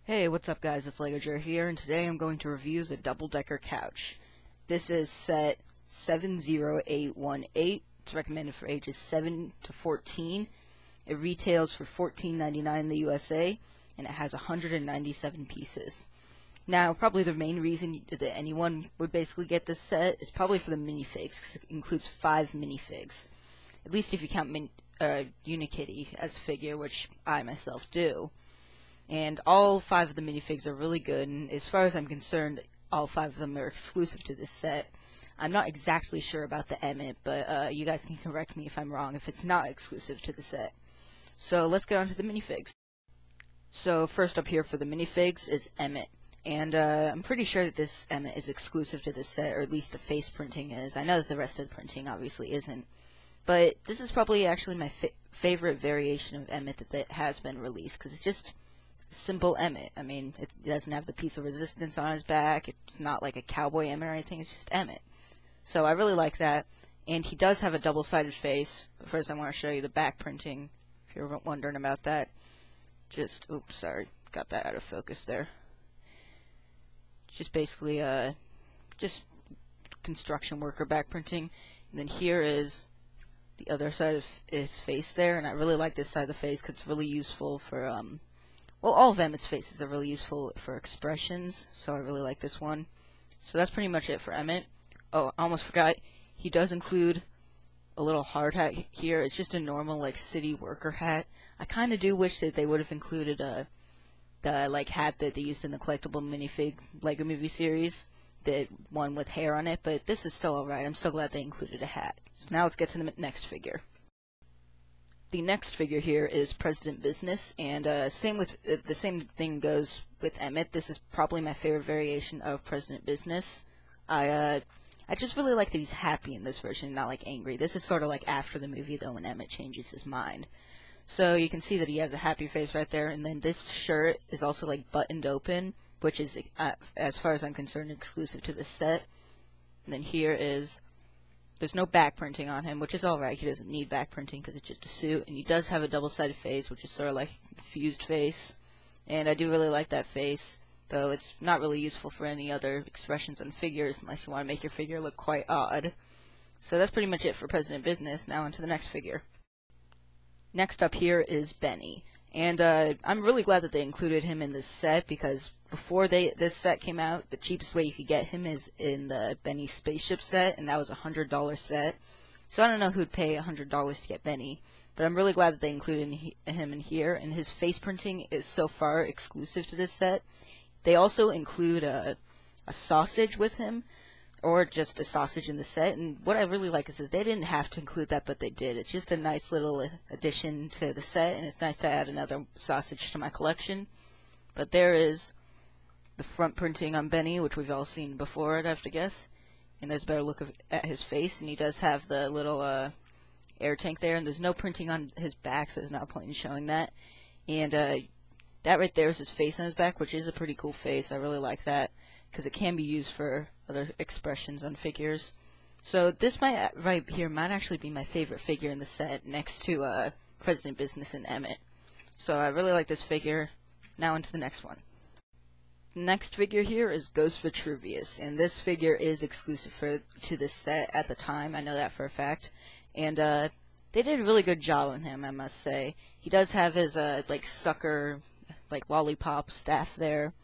Hey, what's up guys, it's LegoJer here, and today I'm going to review the double-decker couch. This is set 70818. It's recommended for ages 7 to 14. It retails for $14.99 in the USA, and it has 197 pieces. Now, probably the main reason that anyone would basically get this set is probably for the minifigs, because it includes 5 minifigs. At least if you count Unikitty as a figure, which I myself do. And all 5 of the minifigs are really good, and as far as I'm concerned, all 5 of them are exclusive to this set. I'm not exactly sure about the Emmett, but you guys can correct me if I'm wrong if it's not exclusive to the set. So let's get on to the minifigs. So first up here for the minifigs is Emmett. And I'm pretty sure that this Emmett is exclusive to this set, or at least the face printing is. I know that the rest of the printing obviously isn't. But this is probably actually my favorite variation of Emmett that has been released, because it's just simple Emmett. I mean, it doesn't have the piece of resistance on his back. It's not like a cowboy Emmett or anything. It's just Emmett. So I really like that. And he does have a double-sided face. But first I want to show you the back printing, if you're wondering about that. Oops, sorry. Got that out of focus there. Just basically, just construction worker back printing. And then here is the other side of his face there. And I really like this side of the face because it's really useful for, well, all of Emmett's faces are really useful for expressions, so I really like this one. So that's pretty much it for Emmett. Oh, I almost forgot, he does include a little hard hat here. It's just a normal, like, city worker hat. I kind of do wish that they would have included the, like, hat that they used in the collectible minifig Lego Movie series, the one with hair on it, but this is still alright. I'm still glad they included a hat. So now let's get to the next figure. The next figure here is President Business, and the same thing goes with Emmett. This is probably my favorite variation of President Business. I just really like that he's happy in this version, not like angry. This is sort of like after the movie, though, when Emmett changes his mind. So you can see that he has a happy face right there, and then this shirt is also like buttoned open, which is, as far as I'm concerned, exclusive to this set. And then here is, there's no back printing on him, which is alright. He doesn't need back printing because it's just a suit. And he does have a double-sided face, which is sort of like a fused face. And I do really like that face, though it's not really useful for any other expressions on figures unless you want to make your figure look quite odd. So that's pretty much it for President Business. Now on to the next figure. Next up here is Benny. And I'm really glad that they included him in this set, because before this set came out, the cheapest way you could get him is in the Benny Spaceship set, and that was a $100 set. So I don't know who'd pay $100 to get Benny, but I'm really glad that they included him in here, and his face printing is so far exclusive to this set. They also include a sausage with him, or just a sausage in the set, and what I really like is that they didn't have to include that, but they did. It's just a nice little addition to the set, and it's nice to add another sausage to my collection. But there is the front printing on Benny, which we've all seen before, I'd have to guess. And there's a better look at his face, and he does have the little air tank there, and there's no printing on his back, so there's not a point in showing that. And that right there is his face on his back, which is a pretty cool face. I really like that, because it can be used for other expressions on figures. So this right here might actually be my favorite figure in the set, next to President Business and Emmett. So I really like this figure. Now on to the next one. Next figure here is Ghost Vitruvius, and this figure is exclusive to this set at the time. I know that for a fact. And they did a really good job on him, I must say. He does have his like sucker, like lollipop staff there,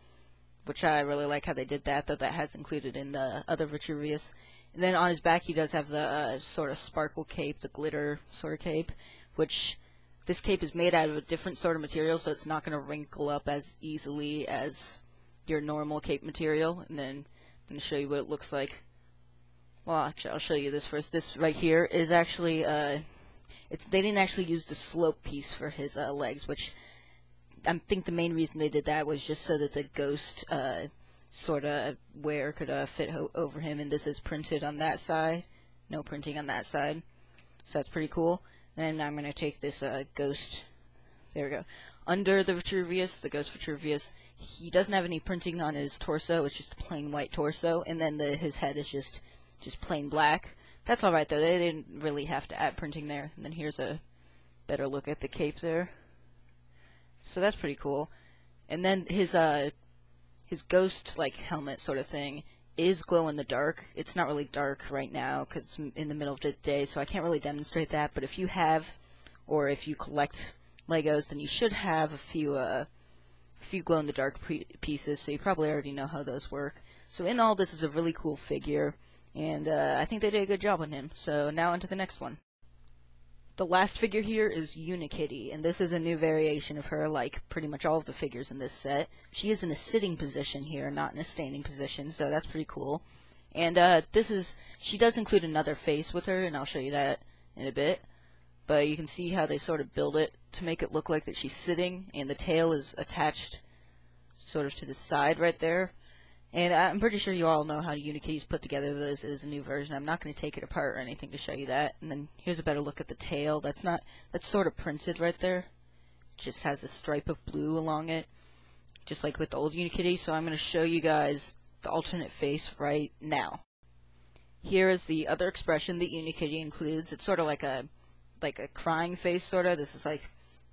which I really like how they did that, though that has included in the other Vitruvius. And then on his back he does have the sort of sparkle cape, the glitter sort of cape, which this cape is made out of a different sort of material, so it's not going to wrinkle up as easily as your normal cape material. And then I'm going to show you what it looks like. Well, actually, I'll show you this first. This right here is actually, they didn't actually use the slope piece for his legs, which I think the main reason they did that was just so that the ghost sort of wear could fit over him, and this is printed on that side, no printing on that side, so that's pretty cool. Then I'm going to take this ghost, there we go, under the Vitruvius, the Ghost Vitruvius. He doesn't have any printing on his torso, it's just a plain white torso, and then his head is just plain black. That's alright though, they didn't really have to add printing there. And then here's a better look at the cape there. So that's pretty cool. And then his ghost like helmet sort of thing is glow in the dark. It's not really dark right now because it's in the middle of the day, so I can't really demonstrate that. But if you have, or if you collect Legos, then you should have a few glow in the dark pieces. So you probably already know how those work. So in all, this is a really cool figure, and I think they did a good job on him. So now on to the next one. The last figure here is Unikitty, and this is a new variation of her, like pretty much all of the figures in this set. She is in a sitting position here, not in a standing position, so that's pretty cool. And she does include another face with her, and I'll show you that in a bit. But you can see how they sort of build it to make it look like that she's sitting, and the tail is attached sort of to the side right there. And I'm pretty sure you all know how Unikitty's put together. This is a new version. I'm not going to take it apart or anything to show you that. And then here's a better look at the tail. That's sort of printed right there. It just has a stripe of blue along it, just like with the old Unikitty. So I'm going to show you guys the alternate face right now. Here is the other expression that Unikitty includes. It's sort of like a crying face, sort of. This is like,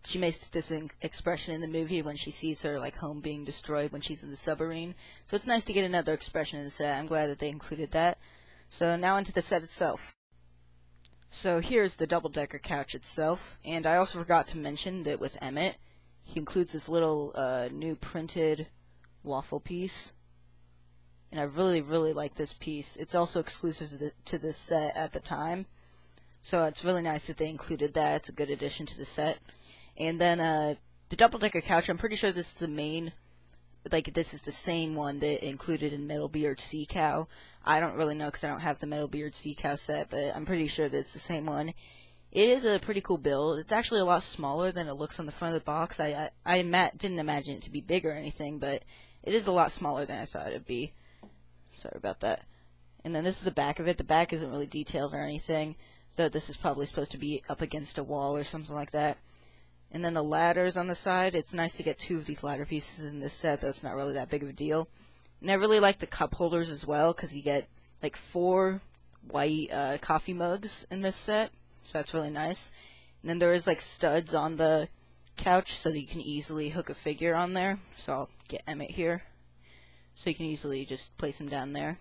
she makes this expression in the movie when she sees her like home being destroyed when she's in the submarine. So it's nice to get another expression in the set. I'm glad that they included that. So now into the set itself. So here's the double-decker couch itself, and I also forgot to mention that with Emmett, he includes this little new printed waffle piece. And I really, really like this piece. It's also exclusive to this set at the time. So it's really nice that they included that. It's a good addition to the set. And then the double-decker couch, I'm pretty sure this is the main, like this is the same one that included in Metalbeard Sea Cow. I don't really know because I don't have the Metalbeard Sea Cow set, but I'm pretty sure that it's the same one. It is a pretty cool build. It's actually a lot smaller than it looks on the front of the box. I didn't imagine it to be big or anything, but it is a lot smaller than I thought it would be. Sorry about that. And then this is the back of it. The back isn't really detailed or anything, so this is probably supposed to be up against a wall or something like that. And then the ladders on the side, it's nice to get 2 of these ladder pieces in this set, though it's not really that big of a deal. And I really like the cup holders as well, because you get like 4 white coffee mugs in this set, so that's really nice. And then there is like studs on the couch, so that you can easily hook a figure on there. So I'll get Emmett here, so you can easily just place him down there.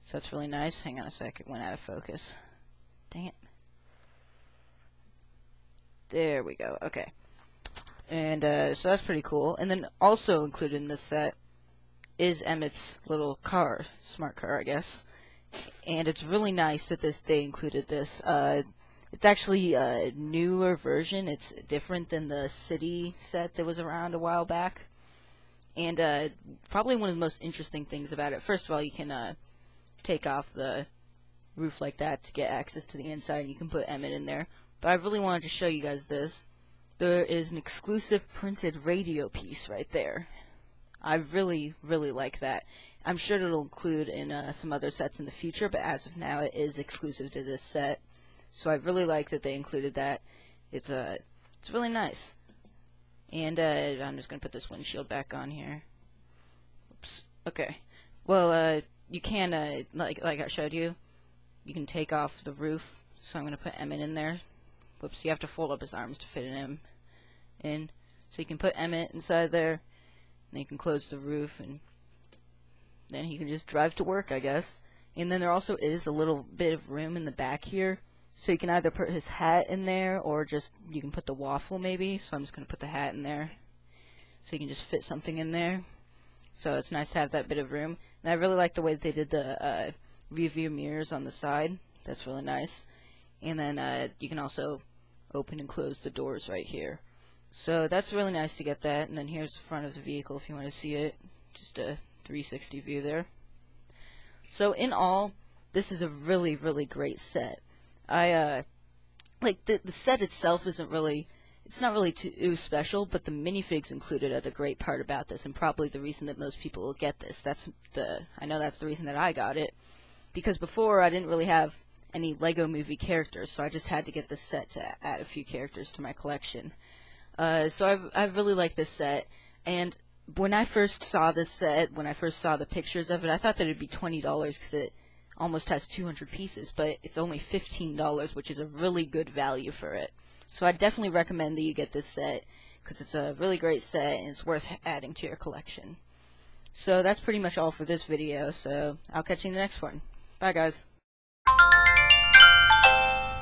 So that's really nice. Hang on a sec, it went out of focus. Dang it. There we go. Okay. And so that's pretty cool. And then also included in this set is Emmett's little car, smart car, I guess. And it's really nice that they included this. It's actually a newer version. It's different than the city set that was around a while back. And probably one of the most interesting things about it, first of all, you can take off the roof like that to get access to the inside, and you can put Emmett in there. But I really wanted to show you guys this. There is an exclusive printed radio piece right there. I really, really like that. I'm sure it'll include in some other sets in the future, but as of now, it is exclusive to this set. So I really like that they included that. It's really nice. And I'm just gonna put this windshield back on here. Oops. Okay. Well, you can like I showed you, you can take off the roof. So I'm gonna put Emmett in there. Whoops, you have to fold up his arms to fit him in. So you can put Emmett inside there, and then you can close the roof, and then he can just drive to work, I guess. And then there also is a little bit of room in the back here, so you can either put his hat in there, or just, you can put the waffle maybe. So I'm just going to put the hat in there, so you can just fit something in there. So it's nice to have that bit of room. And I really like the way that they did the rear view mirrors on the side. That's really nice. And then you can also open and close the doors right here. So that's really nice to get that. And then here's the front of the vehicle if you want to see it. Just a 360 view there. So in all, this is a really, really great set. Like the set itself isn't really, it's not really too special, but the minifigs included are the great part about this, and probably the reason that most people will get this. I know that's the reason that I got it, because before I didn't really have any Lego Movie characters, so I just had to get this set to add a few characters to my collection. So I really like this set, and when I first saw this set, when I first saw the pictures of it, I thought that it would be $20 because it almost has 200 pieces, but it's only $15, which is a really good value for it. So I definitely recommend that you get this set, because it's a really great set and it's worth adding to your collection. So that's pretty much all for this video, so I'll catch you in the next one. Bye guys.